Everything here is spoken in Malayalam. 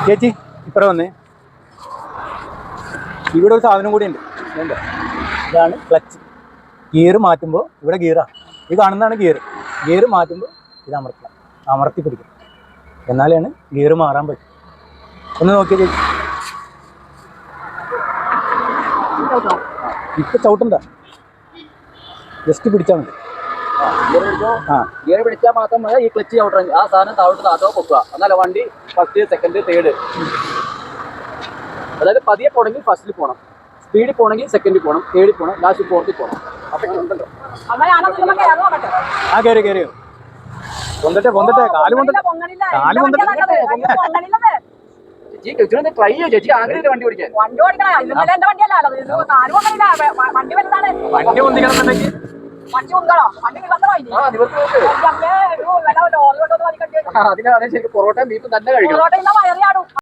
ചേച്ചി ഇപ്പറ വന്നേ. ഇവിടെ ഒരു സാധനം കൂടി ഉണ്ട്. ഇതാണ് ക്ലച്ച്. ഗിയർ മാറ്റുമ്പോൾ ഇവിടെ ഗിയറാണ്. ഇത് കാണുന്നതാണ് ഗിയർ. ഗിയർ മാറ്റുമ്പോൾ ഇത് അമർത്തി പിടിക്കും. എന്നാലാണ് ഗിയർ മാറാൻ പറ്റും. ഒന്ന് നോക്കിയേ ചേച്ചി. ഇപ്പൊ ചവിട്ടണ്ട, ജസ്റ്റ് പിടിച്ചാൽ മതി. ഗിയർ പിടിച്ചാൽ മാത്രം മതി ഈ ക്ലച്ച് ചവിട്ടണം. ആ സാധനം താഴോട്ട് പൊക്കുക. എന്നാലും വണ്ടി ഫസ്റ്റ്, സെക്കൻഡ്, തേർഡ്, അതായത് പതിയെ പോകണമെങ്കിൽ ഫസ്റ്റിൽ പോകണം, സ്പീഡിൽ പോകണമെങ്കിൽ സെക്കൻഡിൽ പോകണം, തേർഡിൽ പോകണം, ലാസ്റ്റ് ഫോർത്തിൽ പോകണം. അപ്പൊ ഉണ്ടല്ലോ ആ കയറി കയറിയോ. പൊന്തട്ടെ കാല് ചേച്ചി ട്രൈ ചെയ്യോ ചേച്ചി? ആഗ്രഹം വണ്ടി ഓടിക്കാൻ. വണ്ടി പൊന്തിക്കണമെന്നുണ്ടെങ്കിൽ അതിനാണ് ശരിക്കും പൊറോട്ടയും ബീഫും തന്നെ കഴിക്കണം.